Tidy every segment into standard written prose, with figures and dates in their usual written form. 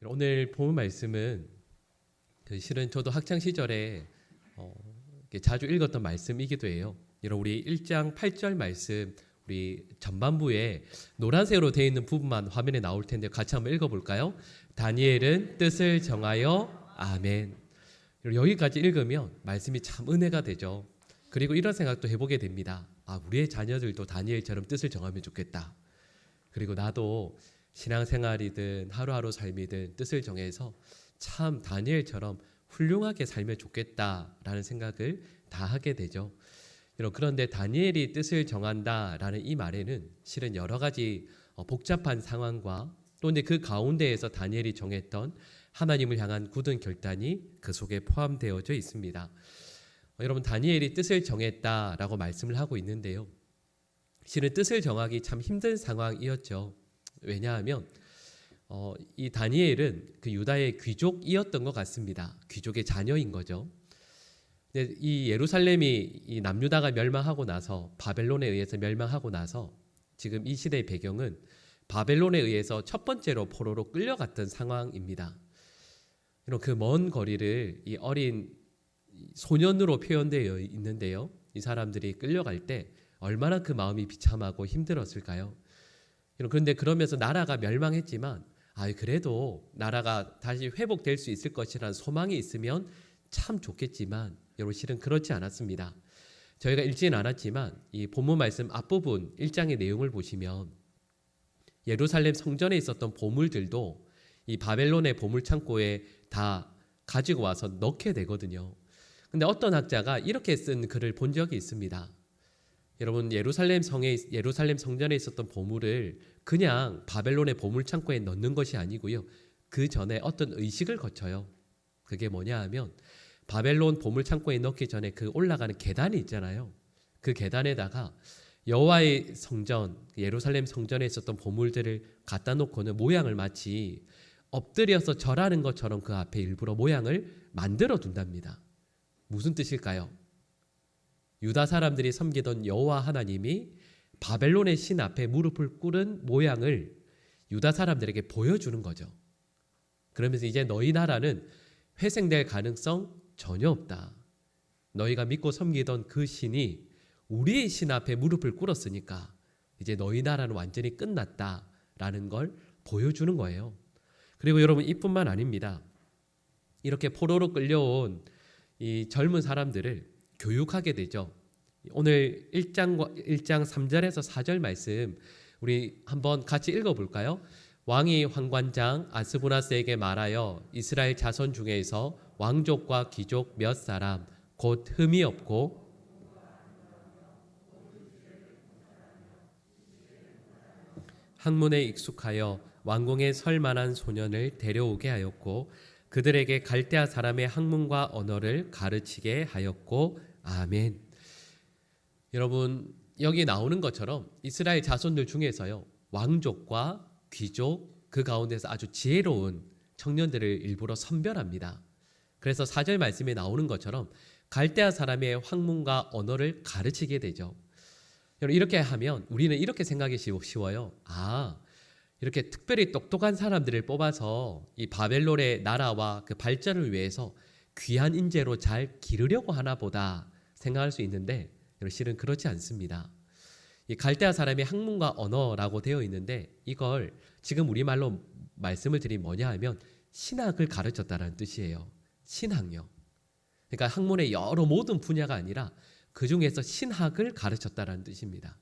오늘 본 말씀은 실은 저도 학창 시절에 자주 읽었던 말씀이기도 해요. 여러분 우리 1장 8절 말씀 우리 전반부에 노란색으로 되어 있는 부분만 화면에 나올 텐데 같이 한번 읽어볼까요? 다니엘은 뜻을 정하여 아멘. 여기까지 읽으면 말씀이 참 은혜가 되죠. 그리고 이런 생각도 해보게 됩니다. 우리의 자녀들도 다니엘처럼 뜻을 정하면 좋겠다. 그리고 나도 신앙생활이든 하루하루 삶이든 뜻을 정해서 참 다니엘처럼 훌륭하게 살면 좋겠다라는 생각을 다 하게 되죠. 그런데 다니엘이 뜻을 정한다라는 이 말에는 실은 여러 가지 복잡한 상황과 또 그 가운데에서 다니엘이 정했던 하나님을 향한 굳은 결단이 그 속에 포함되어져 있습니다. 여러분 다니엘이 뜻을 정했다라고 말씀을 하고 있는데요. 실은 뜻을 정하기 참 힘든 상황이었죠. 왜냐하면 이 다니엘은 그 유다의 귀족이었던 것 같습니다. 귀족의 자녀인 거죠. 근데 이 예루살렘이 이 남유다가 멸망하고 나서 바벨론에 의해서 멸망하고 나서 지금 이 시대의 배경은 바벨론에 의해서 첫 번째로 포로로 끌려갔던 상황입니다. 그 먼 거리를 이 어린 소년으로 표현되어 있는데요. 이 사람들이 끌려갈 때 얼마나 그 마음이 비참하고 힘들었을까요? 그런데 그러면서 나라가 멸망했지만 그래도 나라가 다시 회복될 수 있을 것이라는 소망이 있으면 참 좋겠지만 여러분 실은 그렇지 않았습니다. 저희가 읽지는 않았지만 이 본문 말씀 앞부분 1장의 내용을 보시면 예루살렘 성전에 있었던 보물들도 이 바벨론의 보물창고에 다 가지고 와서 넣게 되거든요. 근데 어떤 학자가 이렇게 쓴 글을 본 적이 있습니다. 여러분 예루살렘 성전에 있었던 보물을 그냥 바벨론의 보물창고에 넣는 것이 아니고요. 그 전에 어떤 의식을 거쳐요. 그게 뭐냐 하면 바벨론 보물창고에 넣기 전에 그 올라가는 계단이 있잖아요. 그 계단에다가 여호와의 성전, 예루살렘 성전에 있었던 보물들을 갖다 놓고는 모양을 마치 엎드려서 절하는 것처럼 그 앞에 일부러 모양을 만들어 둔답니다. 무슨 뜻일까요? 유다 사람들이 섬기던 여호와 하나님이 바벨론의 신 앞에 무릎을 꿇은 모양을 유다 사람들에게 보여주는 거죠. 그러면서 이제 너희 나라는 회생될 가능성 전혀 없다. 너희가 믿고 섬기던 그 신이 우리의 신 앞에 무릎을 꿇었으니까 이제 너희 나라는 완전히 끝났다라는 걸 보여주는 거예요. 그리고 여러분 이뿐만 아닙니다. 이렇게 포로로 끌려온 이 젊은 사람들을 교육하게 되죠. 오늘 1장 3절에서 4절 말씀 우리 한번 같이 읽어볼까요? 왕이 환관장 아스부나스에게 말하여 이스라엘 자손 중에서 왕족과 귀족 몇 사람 곧 흠이 없고 학문에 익숙하여 왕궁에 설 만한 소년을 데려오게 하였고 그들에게 갈대아 사람의 학문과 언어를 가르치게 하였고 아멘. 여러분 여기 나오는 것처럼 이스라엘 자손들 중에서요 왕족과 귀족 그 가운데서 아주 지혜로운 청년들을 일부러 선별합니다. 그래서 4절 말씀에 나오는 것처럼 갈대아 사람의 학문과 언어를 가르치게 되죠. 여러분 이렇게 하면 우리는 이렇게 생각이 쉬워요. 이렇게 특별히 똑똑한 사람들을 뽑아서 이 바벨론의 나라와 그 발전을 위해서 귀한 인재로 잘 기르려고 하나 보다 생각할 수 있는데 실은 그렇지 않습니다. 이 갈대아 사람의 학문과 언어라고 되어 있는데 이걸 지금 우리말로 말씀을 드리면 뭐냐 하면 신학을 가르쳤다는 뜻이에요. 신학요. 그러니까 학문의 여러 모든 분야가 아니라 그 중에서 신학을 가르쳤다는 뜻입니다.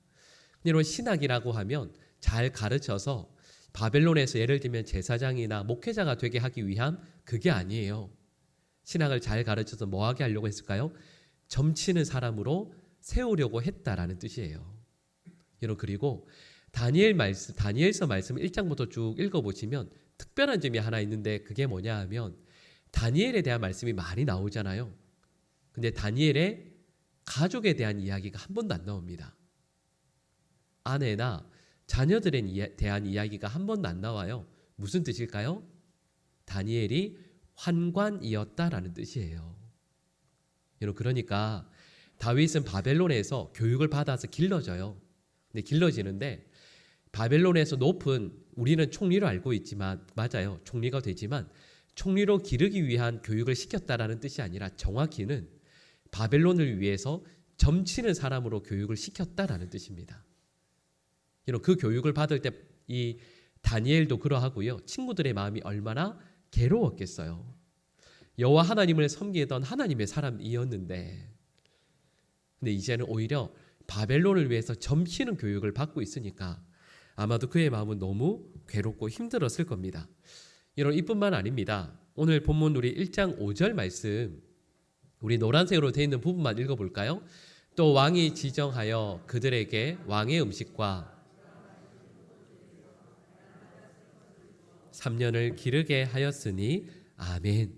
여러분 신학이라고 하면 잘 가르쳐서 바벨론에서 예를 들면 제사장이나 목회자가 되게 하기 위한 그게 아니에요. 신학을 잘 가르쳐서 뭐 하게 하려고 했을까요? 점치는 사람으로 세우려고 했다라는 뜻이에요. 여러분 그리고 다니엘서 말씀 1장부터 쭉 읽어보시면 특별한 점이 하나 있는데 그게 뭐냐 하면 다니엘에 대한 말씀이 많이 나오잖아요. 근데 다니엘의 가족에 대한 이야기가 한 번도 안 나옵니다. 아내나 자녀들에 대한 이야기가 한 번도 안 나와요. 무슨 뜻일까요? 다니엘이 환관이었다라는 뜻이에요. 여러분 그러니까 다윗은 바벨론에서 교육을 받아서 길러져요. 근데 길러지는데 바벨론에서 높은 우리는 총리로 알고 있지만 맞아요. 총리가 되지만 총리로 기르기 위한 교육을 시켰다라는 뜻이 아니라 정확히는 바벨론을 위해서 점치는 사람으로 교육을 시켰다라는 뜻입니다. 그 교육을 받을 때 이 다니엘도 그러하고요. 친구들의 마음이 얼마나 괴로웠겠어요. 여호와 하나님을 섬기던 하나님의 사람이었는데 근데 이제는 오히려 바벨론을 위해서 점치는 교육을 받고 있으니까 아마도 그의 마음은 너무 괴롭고 힘들었을 겁니다. 이뿐만 아닙니다. 오늘 본문 우리 1장 5절 말씀 우리 노란색으로 되어 있는 부분만 읽어볼까요? 또 왕이 지정하여 그들에게 왕의 음식과 3년을 기르게 하였으니 아멘.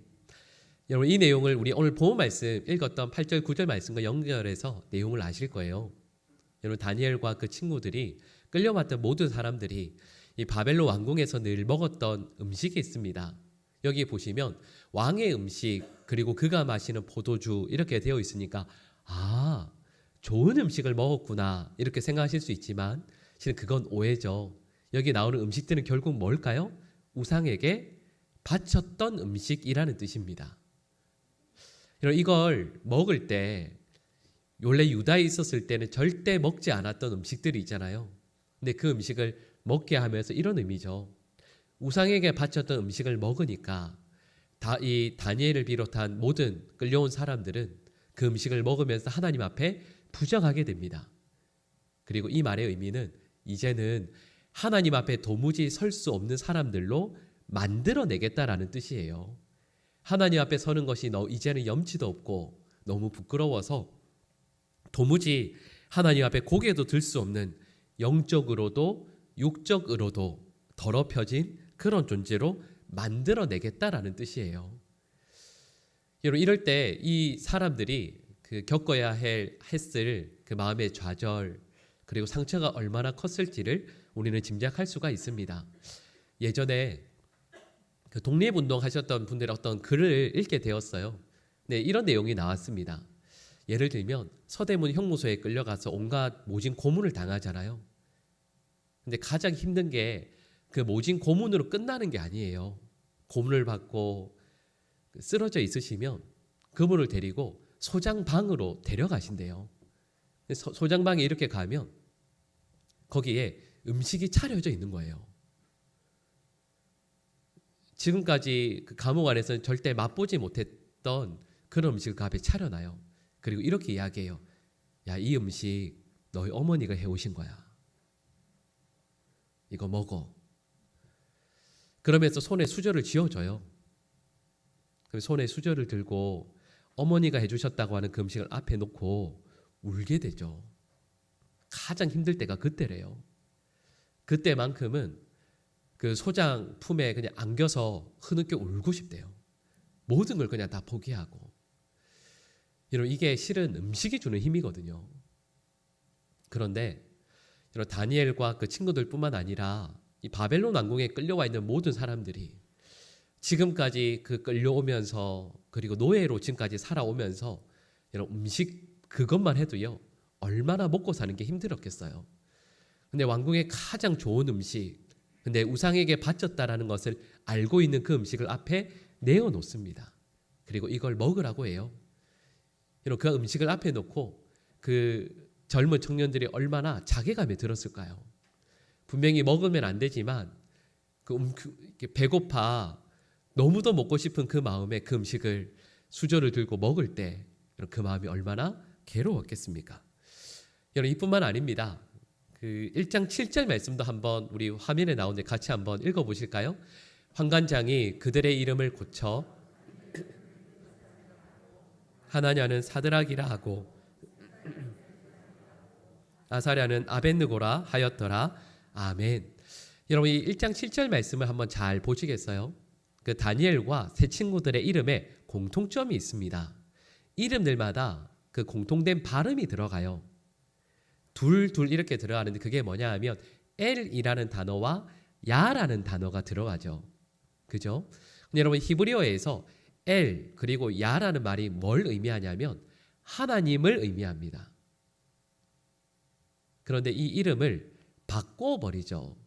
여러분 이 내용을 우리 오늘 본문 말씀 읽었던 8절 9절 말씀과 연결해서 내용을 아실 거예요. 여러분 다니엘과 그 친구들이 끌려왔던 모든 사람들이 이 바벨론 왕궁에서 늘 먹었던 음식이 있습니다. 여기 보시면 왕의 음식 그리고 그가 마시는 포도주 이렇게 되어 있으니까 좋은 음식을 먹었구나 이렇게 생각하실 수 있지만 실은 그건 오해죠. 여기 나오는 음식들은 결국 뭘까요? 우상에게 바쳤던 음식이라는 뜻입니다. 이걸 먹을 때 원래 유다에 있었을 때는 절대 먹지 않았던 음식들이 있잖아요. 근데 그 음식을 먹게 하면서 이런 의미죠. 우상에게 바쳤던 음식을 먹으니까 이 다니엘을 비롯한 모든 끌려온 사람들은 그 음식을 먹으면서 하나님 앞에 부정하게 됩니다. 그리고 이 말의 의미는 이제는 하나님 앞에 도무지 설 수 없는 사람들로 만들어내겠다라는 뜻이에요. 하나님 앞에 서는 것이 이제는 염치도 없고 너무 부끄러워서 도무지 하나님 앞에 고개도 들 수 없는 영적으로도 육적으로도 더럽혀진 그런 존재로 만들어내겠다라는 뜻이에요. 여러분 이럴 때 이 사람들이 겪어야 했을 그 마음의 좌절 그리고 상처가 얼마나 컸을지를 우리는 짐작할 수가 있습니다. 예전에 그 독립운동 하셨던 분들의 어떤 글을 읽게 되었어요. 네, 이런 내용이 나왔습니다. 예를 들면 서대문 형무소에 끌려가서 온갖 모진 고문을 당하잖아요. 근데 가장 힘든 게 그 모진 고문으로 끝나는 게 아니에요. 고문을 받고 쓰러져 있으시면 그분을 데리고 소장방으로 데려가신대요. 소장방에 이렇게 가면 거기에 음식이 차려져 있는 거예요. 지금까지 그 감옥 안에서는 절대 맛보지 못했던 그런 음식을 그 앞에 차려놔요. 그리고 이렇게 이야기해요. 야, 이 음식 너희 어머니가 해오신 거야. 이거 먹어. 그러면서 손에 수저를 쥐어줘요. 그럼 손에 수저를 들고 어머니가 해주셨다고 하는 그 음식을 앞에 놓고 울게 되죠. 가장 힘들 때가 그때래요. 그때만큼은 그 소장 품에 그냥 안겨서 흐느껴 울고 싶대요. 모든 걸 그냥 다 포기하고. 여러분 이게 실은 음식이 주는 힘이거든요. 그런데 여러분 다니엘과 그 친구들뿐만 아니라 이 바벨론 왕궁에 끌려와 있는 모든 사람들이 지금까지 그 끌려오면서 그리고 노예로 지금까지 살아오면서 여러분 음식 그것만 해도요 얼마나 먹고 사는 게 힘들었겠어요. 근데 왕궁의 가장 좋은 음식, 근데 우상에게 바쳤다라는 것을 알고 있는 그 음식을 앞에 내어놓습니다. 그리고 이걸 먹으라고 해요. 여러분 그 음식을 앞에 놓고 그 젊은 청년들이 얼마나 자괴감에 들었을까요? 분명히 먹으면 안 되지만 배고파 너무도 먹고 싶은 그 마음에 그 음식을 수저를 들고 먹을 때 그 마음이 얼마나 괴로웠겠습니까? 여러분 이뿐만 아닙니다. 그 1장 7절 말씀도 한번 우리 화면에 나오는데 같이 한번 읽어보실까요? 환관장이 그들의 이름을 고쳐 하나냐는 사드락이라 하고 아사랴는 아벳느고라 하였더라. 아멘. 여러분 이 1장 7절 말씀을 한번 잘 보시겠어요? 그 다니엘과 세 친구들의 이름에 공통점이 있습니다. 이름들마다 그 공통된 발음이 들어가요. 둘 이렇게 들어가는데 그게 뭐냐 하면 엘이라는 단어와 야라는 단어가 들어가죠. 그죠? 근데 여러분 히브리어에서 엘 그리고 야라는 말이 뭘 의미하냐면 하나님을 의미합니다. 그런데 이 이름을 바꿔버리죠.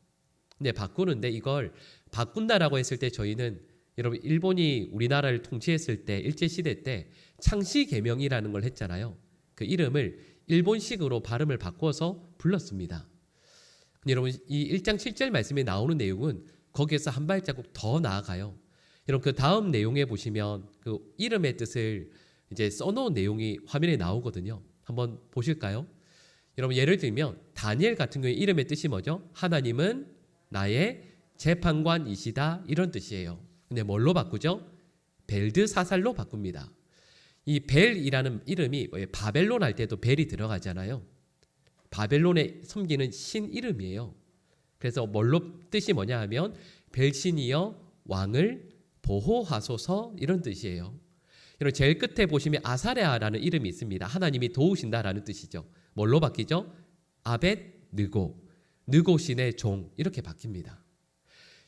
근데 바꾸는데 이걸 바꾼다라고 했을 때 저희는 여러분 일본이 우리나라를 통치했을 때 일제시대 때 창시개명이라는 걸 했잖아요. 그 이름을 일본식으로 발음을 바꿔서 불렀습니다. 근데 여러분 이 1장 7절 말씀에 나오는 내용은 거기에서 한 발자국 더 나아가요. 여러분 그 다음 내용에 보시면 그 이름의 뜻을 이제 써놓은 내용이 화면에 나오거든요. 한번 보실까요? 여러분 예를 들면 다니엘 같은 경우에 이름의 뜻이 뭐죠? 하나님은 나의 재판관이시다 이런 뜻이에요. 근데 뭘로 바꾸죠? 벨드사살로 바꿉니다. 이 벨이라는 이름이 바벨론 할 때도 벨이 들어가잖아요. 바벨론에 섬기는 신 이름이에요. 그래서 뭘로 뜻이 뭐냐 하면 벨신이여 왕을 보호하소서 이런 뜻이에요. 여러분 제일 끝에 보시면 아사랴라는 이름이 있습니다. 하나님이 도우신다라는 뜻이죠. 뭘로 바뀌죠? 아벳 느고, 느고 신의 종 이렇게 바뀝니다.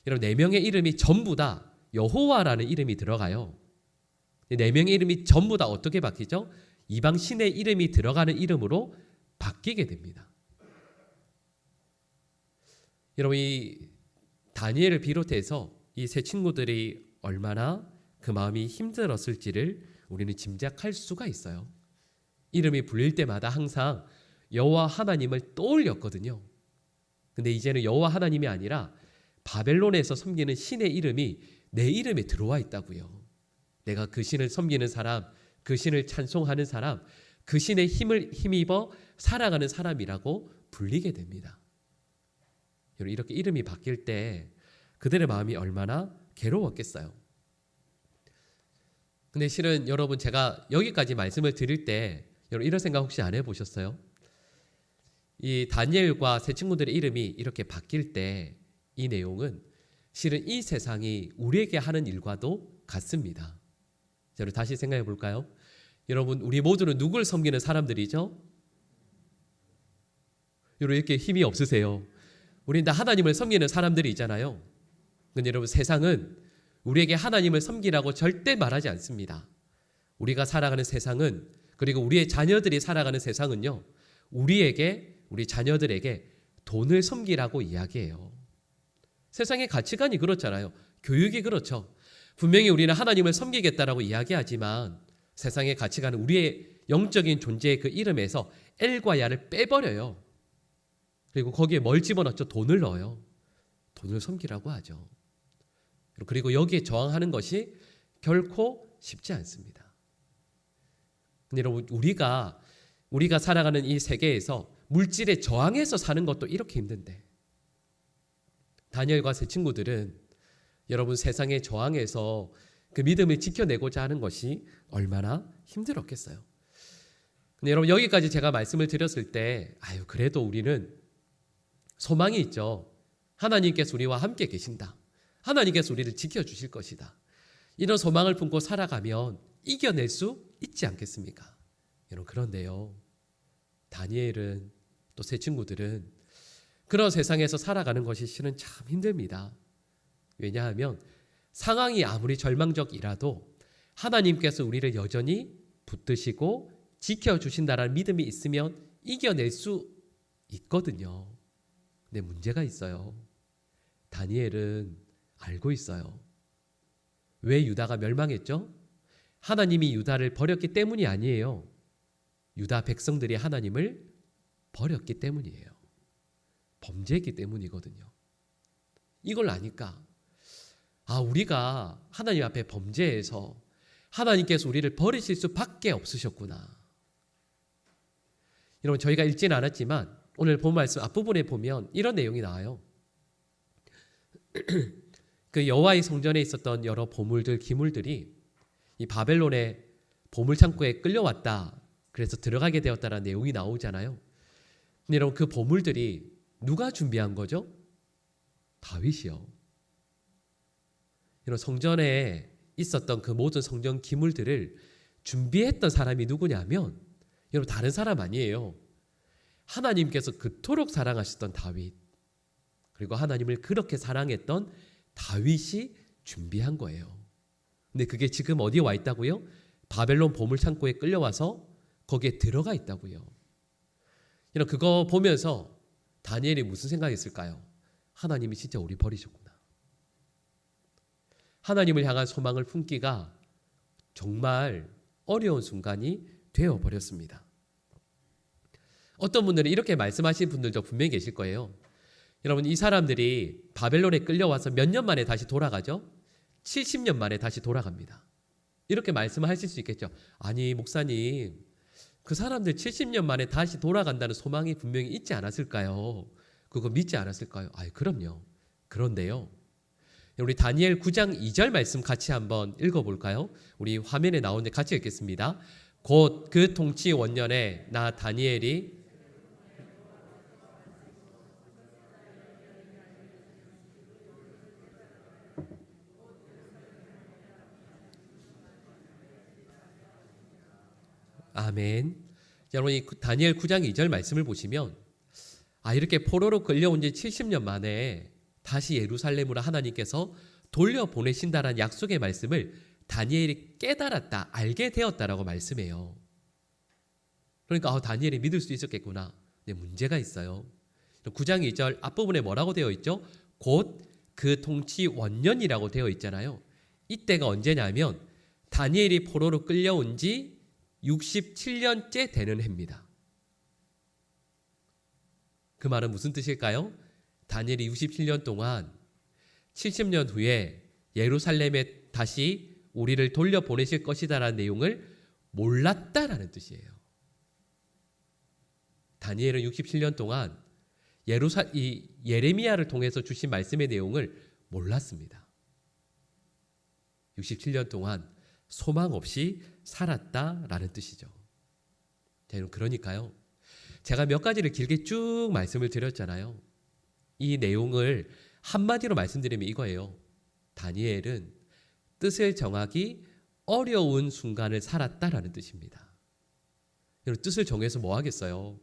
여러분 네 명의 이름이 전부 다 여호와라는 이름이 들어가요. 네 명의 이름이 전부 다 어떻게 바뀌죠? 이방 신의 이름이 들어가는 이름으로 바뀌게 됩니다. 여러분 이 다니엘을 비롯해서 이 세 친구들이 얼마나 그 마음이 힘들었을지를 우리는 짐작할 수가 있어요. 이름이 불릴 때마다 항상 여호와 하나님을 떠올렸거든요. 근데 이제는 여호와 하나님이 아니라 바벨론에서 섬기는 신의 이름이 내 이름에 들어와 있다고요. 내가 그 신을 섬기는 사람, 그 신을 찬송하는 사람, 그 신의 힘을 힘입어 살아가는 사람이라고 불리게 됩니다. 여러분 이렇게 이름이 바뀔 때 그들의 마음이 얼마나 괴로웠겠어요. 근데 실은 여러분 제가 여기까지 말씀을 드릴 때 여러분 이런 생각 혹시 안 해보셨어요? 이 다니엘과 세 친구들의 이름이 이렇게 바뀔 때 이 내용은 실은 이 세상이 우리에게 하는 일과도 같습니다. 여러분 다시 생각해 볼까요? 여러분 우리 모두는 누굴 섬기는 사람들이죠? 여러분 이렇게 힘이 없으세요. 우리는 다 하나님을 섬기는 사람들이잖아요. 근데 여러분 세상은 우리에게 하나님을 섬기라고 절대 말하지 않습니다. 우리가 살아가는 세상은 그리고 우리의 자녀들이 살아가는 세상은요. 우리에게 우리 자녀들에게 돈을 섬기라고 이야기해요. 세상의 가치관이 그렇잖아요. 교육이 그렇죠. 분명히 우리는 하나님을 섬기겠다라고 이야기하지만 세상의 가치관은 우리의 영적인 존재의 그 이름에서 L과 야를 빼버려요. 그리고 거기에 뭘 집어넣죠? 돈을 넣어요. 돈을 섬기라고 하죠. 그리고 여기에 저항하는 것이 결코 쉽지 않습니다. 근데 여러분 우리가 살아가는 이 세계에서 물질에 저항해서 사는 것도 이렇게 힘든데 다니엘과 세 친구들은 여러분 세상에 저항해서 그 믿음을 지켜내고자 하는 것이 얼마나 힘들었겠어요. 근데 여러분 여기까지 제가 말씀을 드렸을 때 그래도 우리는 소망이 있죠. 하나님께서 우리와 함께 계신다. 하나님께서 우리를 지켜주실 것이다. 이런 소망을 품고 살아가면 이겨낼 수 있지 않겠습니까? 여러분 그런데요. 다니엘은 또 세 친구들은 그런 세상에서 살아가는 것이 실은 참 힘듭니다. 왜냐하면 상황이 아무리 절망적이라도 하나님께서 우리를 여전히 붙드시고 지켜주신다라는 믿음이 있으면 이겨낼 수 있거든요. 근데 문제가 있어요. 다니엘은 알고 있어요. 왜 유다가 멸망했죠? 하나님이 유다를 버렸기 때문이 아니에요. 유다 백성들이 하나님을 버렸기 때문이에요. 범죄했기 때문이거든요. 이걸 아니까 우리가 하나님 앞에 범죄해서 하나님께서 우리를 버리실 수밖에 없으셨구나. 여러분 저희가 읽지는 않았지만 오늘 본 말씀 앞부분에 보면 이런 내용이 나와요. 그 여호와의 성전에 있었던 여러 보물들, 기물들이 이 바벨론의 보물창고에 끌려왔다. 그래서 들어가게 되었다라는 내용이 나오잖아요. 근데 여러분 그 보물들이 누가 준비한 거죠? 다윗이요. 이런 성전에 있었던 그 모든 성전 기물들을 준비했던 사람이 누구냐면 여러분 다른 사람 아니에요. 하나님께서 그토록 사랑하셨던 다윗, 그리고 하나님을 그렇게 사랑했던 다윗이 준비한 거예요. 근데 그게 지금 어디에 와 있다고요? 바벨론 보물창고에 끌려와서 거기에 들어가 있다고요. 그거 보면서 다니엘이 무슨 생각했을까요? 하나님이 진짜 우리 버리셨구나. 하나님을 향한 소망을 품기가 정말 어려운 순간이 되어버렸습니다. 어떤 분들은 이렇게 말씀하신 분들도 분명히 계실 거예요. 여러분, 이 사람들이 바벨론에 끌려와서 몇 년 만에 다시 돌아가죠? 70년 만에 다시 돌아갑니다. 이렇게 말씀하실 수 있겠죠. 아니 목사님, 그 사람들 70년 만에 다시 돌아간다는 소망이 분명히 있지 않았을까요? 그거 믿지 않았을까요? 그럼요. 그런데요, 우리 다니엘 9장 2절 말씀 같이 한번 읽어볼까요? 우리 화면에 나오는데 같이 읽겠습니다. 곧 그 통치 원년에 나 다니엘이 아멘. 여러분, 이 다니엘 9장 2절 말씀을 보시면 이렇게 포로로 끌려온 지 70년 만에 다시 예루살렘으로 하나님께서 돌려보내신다라는 약속의 말씀을 다니엘이 깨달았다, 알게 되었다라고 말씀해요. 그러니까 다니엘이 믿을 수 있었겠구나. 근데 문제가 있어요. 9장 2절 앞부분에 뭐라고 되어 있죠? 곧 그 통치 원년이라고 되어 있잖아요. 이때가 언제냐면 다니엘이 포로로 끌려온 지 67년째 되는 해입니다. 그 말은 무슨 뜻일까요? 다니엘이 67년 동안 70년 후에 예루살렘에 다시 우리를 돌려보내실 것이다라는 내용을 몰랐다라는 뜻이에요. 다니엘은 67년 동안 이 예레미야를 통해서 주신 말씀의 내용을 몰랐습니다. 67년 동안 소망 없이 살았다라는 뜻이죠. 그러니까요, 제가 몇 가지를 길게 쭉 말씀을 드렸잖아요. 이 내용을 한마디로 말씀드리면 이거예요. 다니엘은 뜻을 정하기 어려운 순간을 살았다라는 뜻입니다. 여러분, 뜻을 정해서 뭐 하겠어요?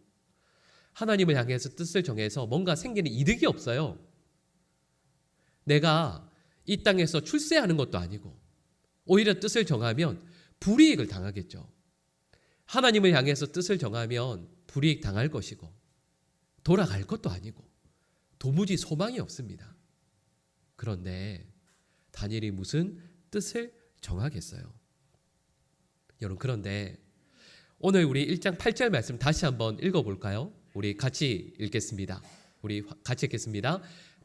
하나님을 향해서 뜻을 정해서 뭔가 생기는 이득이 없어요. 내가 이 땅에서 출세하는 것도 아니고 오히려 뜻을 정하면 불이익을 당하겠죠. 하나님을 향해서 뜻을 정하면 불이익 당할 것이고 돌아갈 것도 아니고 도무지 소망이 없습니다. 그런데 다니엘이 무슨 뜻을 정하겠어요? 여러분, 그런데 오늘 우리 1장 8절 말씀 다시 한번 읽어볼까요? 우리 같이 읽겠습니다.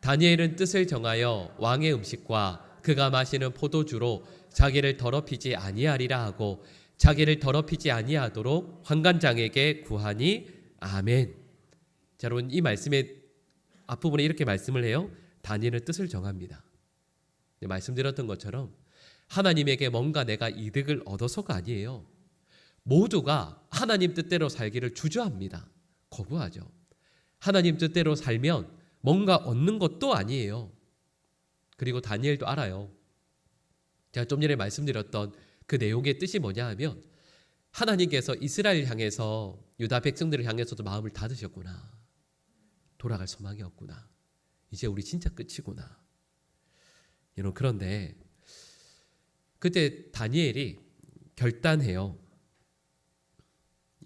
다니엘은 뜻을 정하여 왕의 음식과 그가 마시는 포도주로 자기를 더럽히지 아니하리라 하고 자기를 더럽히지 아니하도록 환관장에게 구하니 아멘. 자, 여러분, 이 말씀의 앞부분에 이렇게 말씀을 해요. 다니엘은 뜻을 정합니다. 말씀드렸던 것처럼 하나님에게 뭔가 내가 이득을 얻어서가 아니에요. 모두가 하나님 뜻대로 살기를 주저합니다. 거부하죠. 하나님 뜻대로 살면 뭔가 얻는 것도 아니에요. 그리고 다니엘도 알아요. 제가 좀 전에 말씀드렸던 그 내용의 뜻이 뭐냐 하면 하나님께서 이스라엘 향해서 유다 백성들을 향해서도 마음을 닫으셨구나. 돌아갈 소망이 없구나. 이제 우리 진짜 끝이구나. 여러분, 그런데 그때 다니엘이 결단해요.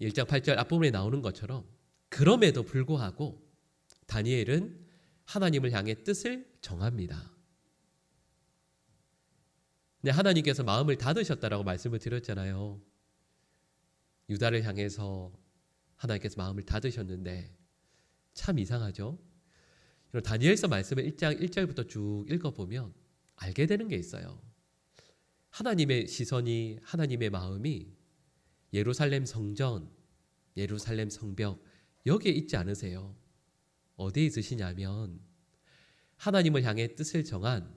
1장 8절 앞부분에 나오는 것처럼 그럼에도 불구하고 다니엘은 하나님을 향해 뜻을 정합니다. 근데 하나님께서 마음을 닫으셨다라고 말씀을 드렸잖아요. 유다를 향해서 하나님께서 마음을 닫으셨는데 참 이상하죠. 다니엘서 말씀을 1장 1절부터 쭉 읽어보면 알게 되는 게 있어요. 하나님의 시선이, 하나님의 마음이 예루살렘 성전, 예루살렘 성벽 여기에 있지 않으세요. 어디에 있으시냐면 하나님을 향해 뜻을 정한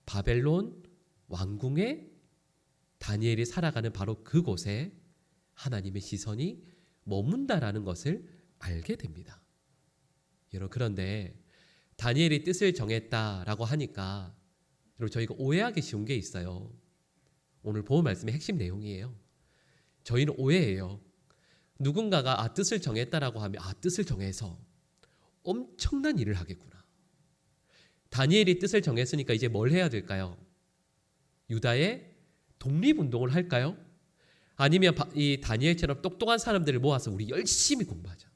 바벨론 왕궁에 다니엘이 살아가는 바로 그곳에 하나님의 시선이 머문다라는 것을 알게 됩니다. 여러분, 그런데 다니엘이 뜻을 정했다라고 하니까 여러분, 저희가 오해하기 쉬운 게 있어요. 오늘 본 말씀의 핵심 내용이에요. 저희는 오해해요. 누군가가 뜻을 정했다라고 하면 뜻을 정해서 엄청난 일을 하겠구나. 다니엘이 뜻을 정했으니까 이제 뭘 해야 될까요? 유다의 독립운동을 할까요? 아니면 이 다니엘처럼 똑똑한 사람들을 모아서 우리 열심히 공부하자.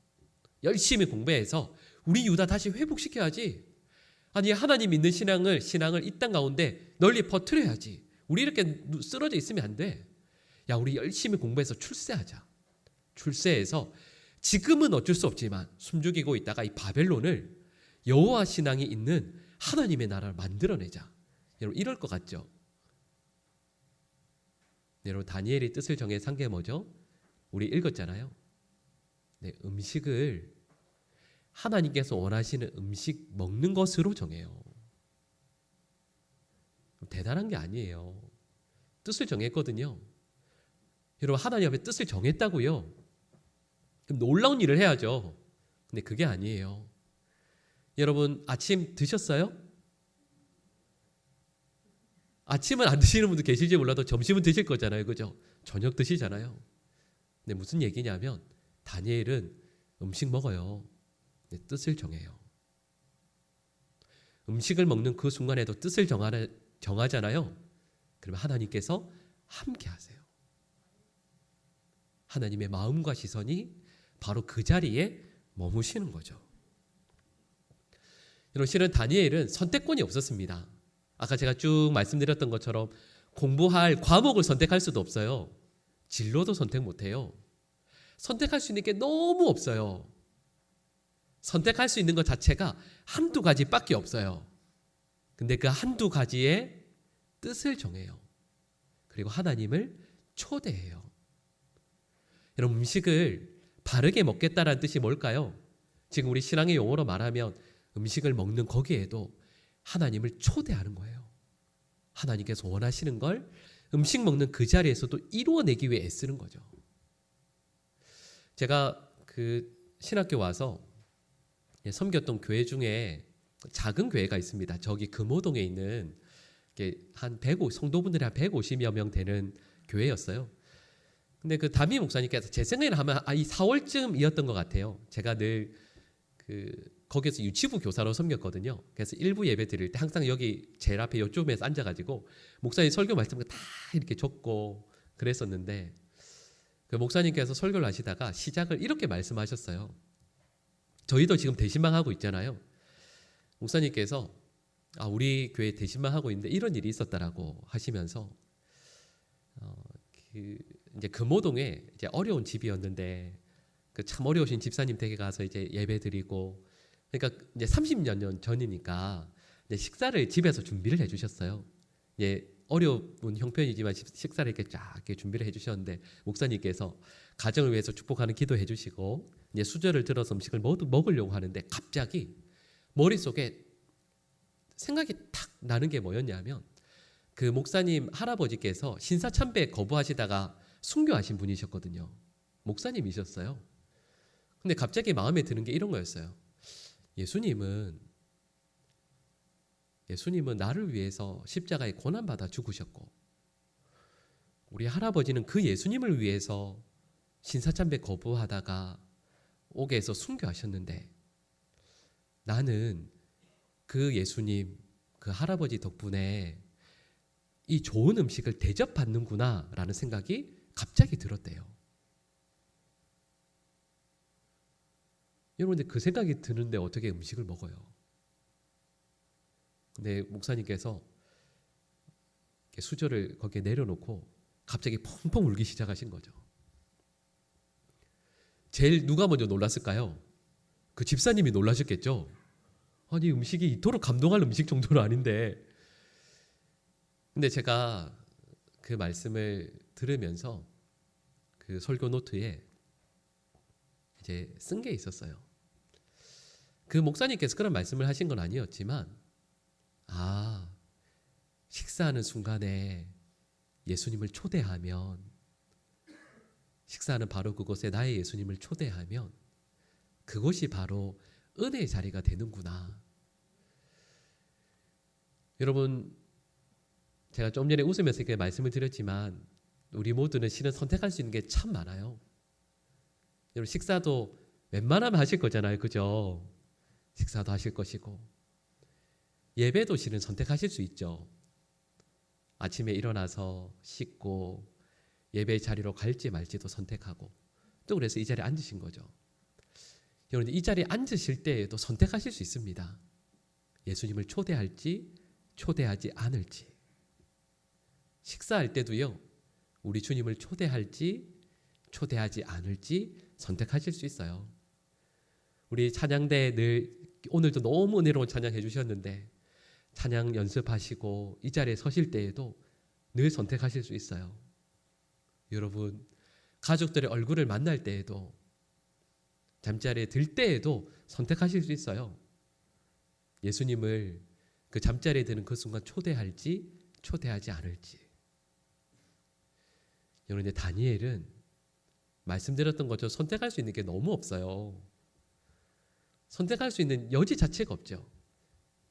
열심히 공부해서 우리 유다 다시 회복시켜야지. 아니 하나님 믿는 신앙을 이 땅 가운데 널리 퍼뜨려야지. 우리 이렇게 쓰러져 있으면 안 돼. 야, 우리 열심히 공부해서 출세하자. 출세해서 지금은 어쩔 수 없지만 숨죽이고 있다가 이 바벨론을 여호와 신앙이 있는 하나님의 나라를 만들어내자. 여러분 이럴 것 같죠? 여러분 다니엘이 뜻을 정해 산 게 뭐죠? 우리 읽었잖아요. 네, 음식을 하나님께서 원하시는 음식 먹는 것으로 정해요. 대단한 게 아니에요. 뜻을 정했거든요. 여러분 하나님 앞에 뜻을 정했다고요. 그럼 놀라운 일을 해야죠. 근데 그게 아니에요. 여러분 아침 드셨어요? 아침은 안 드시는 분도 계실지 몰라도 점심은 드실 거잖아요. 그죠? 저녁 드시잖아요. 근데 무슨 얘기냐면 다니엘은 음식 먹어요. 근데 뜻을 정해요. 음식을 먹는 그 순간에도 뜻을 정하잖아요. 그러면 하나님께서 함께 하세요. 하나님의 마음과 시선이 바로 그 자리에 머무시는 거죠. 여러분 실은 다니엘은 선택권이 없었습니다. 아까 제가 쭉 말씀드렸던 것처럼 공부할 과목을 선택할 수도 없어요. 진로도 선택 못해요. 선택할 수 있는 게 너무 없어요. 선택할 수 있는 것 자체가 한두 가지밖에 없어요. 근데 그 한두 가지의 뜻을 정해요. 그리고 하나님을 초대해요. 여러분 음식을 바르게 먹겠다라는 뜻이 뭘까요? 지금 우리 신앙의 용어로 말하면 음식을 먹는 거기에도 하나님을 초대하는 거예요. 하나님께서 원하시는 걸 음식 먹는 그 자리에서도 이루어내기 위해 애쓰는 거죠. 제가 그 신학교 와서 섬겼던 교회 중에 작은 교회가 있습니다. 저기 금호동에 있는 한 150, 성도분들이 한 150여 명 되는 교회였어요. 근데 그 담임 목사님께서 제 생각에는 아마 이 4월쯤이었던 것 같아요. 제가 늘 거기서 유치부 교사로 섬겼거든요. 그래서 일부 예배 드릴 때 항상 여기 제일 앞에 요쯤에서 앉아가지고 목사님 설교 말씀을 다 이렇게 적고 그랬었는데 그 목사님께서 설교를 하시다가 시작을 이렇게 말씀하셨어요. 저희도 지금 대신방 하고 있잖아요. 목사님께서 우리 교회 대신방 하고 있는데 이런 일이 있었다라고 하시면서 이제 금호동에 이제 어려운 집이었는데 그 참 어려우신 집사님 댁에 가서 이제 예배 드리고 그러니까 이제 30년 전이니까 이제 식사를 집에서 준비를 해주셨어요. 예, 어려운 형편이지만 식사를 이렇게 쫙 이렇게 준비를 해주셨는데 목사님께서 가정을 위해서 축복하는 기도해 주시고 이제 수저를 들어서 음식을 먹으려고 하는데 갑자기 머릿속에 생각이 탁 나는 게 뭐였냐면 그 목사님 할아버지께서 신사참배 거부하시다가 순교하신 분이셨거든요. 목사님이셨어요. 근데 갑자기 마음에 드는 게 이런 거였어요. 예수님은 나를 위해서 십자가에 고난받아 죽으셨고 우리 할아버지는 그 예수님을 위해서 신사참배 거부하다가 옥에서 순교하셨는데 나는 그 예수님, 그 할아버지 덕분에 이 좋은 음식을 대접받는구나 라는 생각이 갑자기 들었대요. 여러분 그 생각이 드는데 어떻게 음식을 먹어요? 근데 목사님께서 수저를 거기에 내려놓고 갑자기 펑펑 울기 시작하신 거죠. 제일 누가 먼저 놀랐을까요? 그 집사님이 놀라셨겠죠. 아니 음식이 이토록 감동할 음식 정도는 아닌데. 근데 제가 그 말씀을 들으면서 그 설교 노트에 이제 쓴 게 있었어요. 그 목사님께서 그런 말씀을 하신 건 아니었지만 식사하는 순간에 예수님을 초대하면 식사하는 바로 그곳에 나의 예수님을 초대하면 그것이 바로 은혜의 자리가 되는구나. 여러분 제가 좀 전에 웃으면서 이렇게 말씀을 드렸지만 우리 모두는 실은 선택할 수 있는 게 참 많아요. 여러분 식사도 웬만하면 하실 거잖아요. 그죠? 식사도 하실 것이고 예배도 실은 선택하실 수 있죠. 아침에 일어나서 씻고 예배 자리로 갈지 말지도 선택하고 또 그래서 이 자리에 앉으신 거죠. 여러분 이 자리에 앉으실 때에도 선택하실 수 있습니다. 예수님을 초대할지 초대하지 않을지, 식사할 때도요, 우리 주님을 초대할지 초대하지 않을지 선택하실 수 있어요. 우리 찬양대 늘 오늘도 너무 은혜로운 찬양 해주셨는데 찬양 연습하시고 이 자리에 서실 때에도 늘 선택하실 수 있어요. 여러분, 가족들의 얼굴을 만날 때에도, 잠자리에 들 때에도 선택하실 수 있어요. 예수님을 그 잠자리에 드는 그 순간 초대할지 초대하지 않을지. 여러분, 이제 다니엘은 말씀드렸던 것처럼 선택할 수 있는 게 너무 없어요. 선택할 수 있는 여지 자체가 없죠.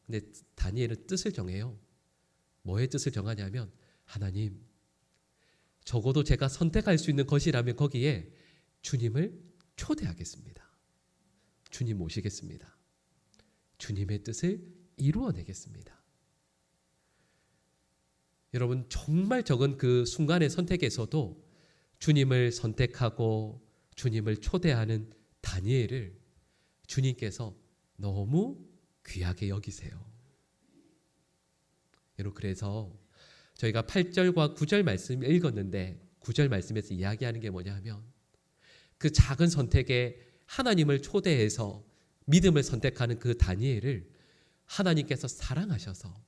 근데 다니엘은 뜻을 정해요. 뭐의 뜻을 정하냐면, 하나님, 적어도 제가 선택할 수 있는 것이라면 거기에 주님을 초대하겠습니다. 주님 모시겠습니다. 주님의 뜻을 이루어내겠습니다. 여러분, 정말 적은 그 순간의 선택에서도 주님을 선택하고 주님을 초대하는 다니엘을 주님께서 너무 귀하게 여기세요. 여러분, 그래서 저희가 8절과 9절 말씀을 읽었는데 9절 말씀에서 이야기하는 게 뭐냐 하면, 그 작은 선택에 하나님을 초대해서 믿음을 선택하는 그 다니엘을 하나님께서 사랑하셔서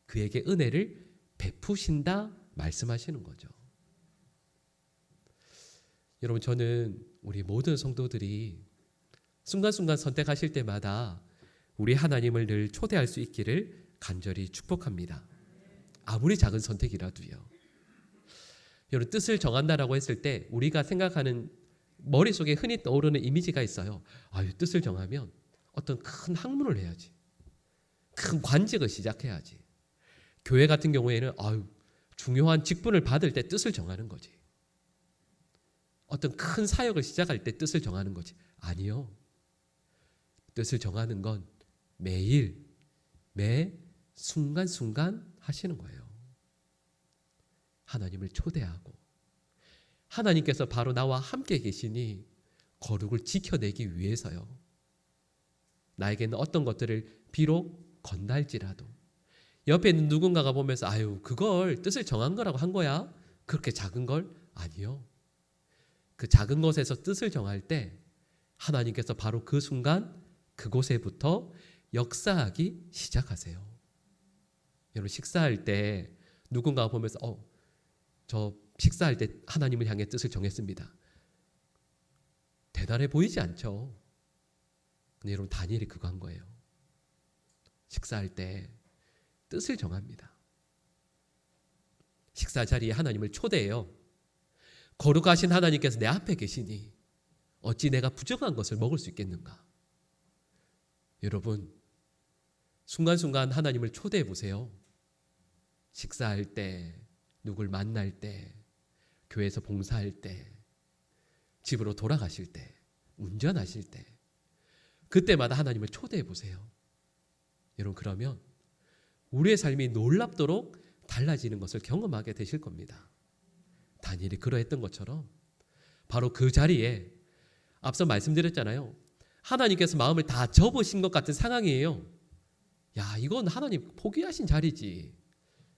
그에게 은혜를 베푸신다 말씀하시는 거죠. 여러분, 저는 우리 모든 성도들이 순간순간 선택하실 때마다 우리 하나님을 늘 초대할 수 있기를 간절히 축복합니다. 아무리 작은 선택이라도요. 여러분, 뜻을 정한다라고 했을 때 우리가 생각하는, 머릿속에 흔히 떠오르는 이미지가 있어요. 아유, 뜻을 정하면 어떤 큰 학문을 해야지, 큰 관직을 시작해야지. 교회 같은 경우에는 중요한 직분을 받을 때 뜻을 정하는 거지. 어떤 큰 사역을 시작할 때 뜻을 정하는 거지. 아니요. 뜻을 정하는 건 매일, 매 순간순간 하시는 거예요. 하나님을 초대하고 하나님께서 바로 나와 함께 계시니 거룩을 지켜내기 위해서요. 나에게는 어떤 것들을 비록 건달지라도 옆에 있는 누군가가 보면서 그걸 뜻을 정한 거라고 한 거야? 그렇게 작은 걸? 아니요. 그 작은 것에서 뜻을 정할 때 하나님께서 바로 그 순간 그곳에부터 역사하기 시작하세요. 여러분, 식사할 때 누군가가 보면서 저 식사할 때 하나님을 향해 뜻을 정했습니다. 대단해 보이지 않죠? 근데 여러분, 다니엘이 그거 한 거예요. 식사할 때 뜻을 정합니다. 식사 자리에 하나님을 초대해요. 거룩하신 하나님께서 내 앞에 계시니 어찌 내가 부정한 것을 먹을 수 있겠는가? 여러분, 순간순간 하나님을 초대해 보세요. 식사할 때, 누굴 만날 때, 교회에서 봉사할 때, 집으로 돌아가실 때, 운전하실 때, 그때마다 하나님을 초대해 보세요. 여러분, 그러면 우리의 삶이 놀랍도록 달라지는 것을 경험하게 되실 겁니다. 다니엘이 그러했던 것처럼 바로 그 자리에, 앞서 말씀드렸잖아요. 하나님께서 마음을 다 접으신 것 같은 상황이에요. 야, 이건 하나님 포기하신 자리지.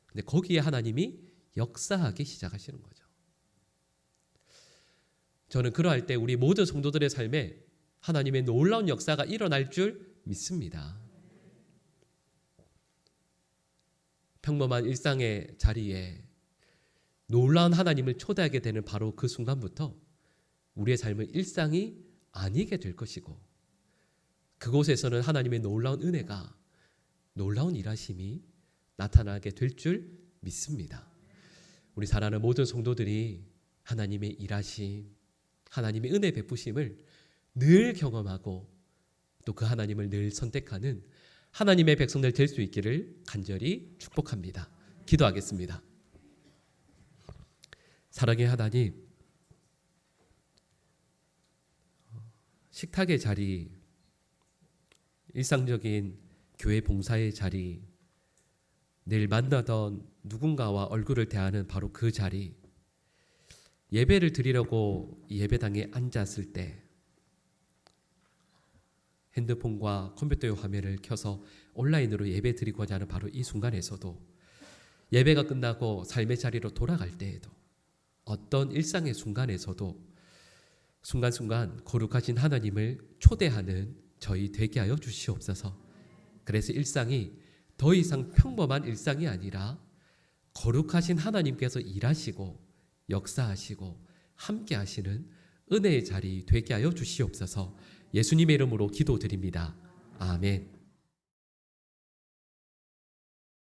근데 거기에 하나님이 역사하기 시작하시는 거죠. 저는 그러할 때 우리 모든 성도들의 삶에 하나님의 놀라운 역사가 일어날 줄 믿습니다. 평범한 일상의 자리에 놀라운 하나님을 초대하게 되는 바로 그 순간부터 우리의 삶은 일상이 아니게 될 것이고, 그곳에서는 하나님의 놀라운 은혜가, 놀라운 일하심이 나타나게 될 줄 믿습니다. 우리 사랑하는 모든 성도들이 하나님의 일하심, 하나님의 은혜 베푸심을 늘 경험하고 또 그 하나님을 늘 선택하는 하나님의 백성들 될 수 있기를 간절히 축복합니다. 기도하겠습니다. 사랑의 하나님, 식탁의 자리, 일상적인 교회 봉사의 자리, 늘 만나던 누군가와 얼굴을 대하는 바로 그 자리, 예배를 드리려고 예배당에 앉았을 때 핸드폰과 컴퓨터의 화면을 켜서 온라인으로 예배 드리고자 하는 바로 이 순간에서도, 예배가 끝나고 삶의 자리로 돌아갈 때에도, 어떤 일상의 순간에서도 순간순간 거룩하신 하나님을 초대하는 저희 되게 하여 주시옵소서. 그래서 일상이 더 이상 평범한 일상이 아니라 거룩하신 하나님께서 일하시고 역사하시고 함께 하시는 은혜의 자리 되게 하여 주시옵소서. 예수님의 이름으로 기도드립니다. 아멘.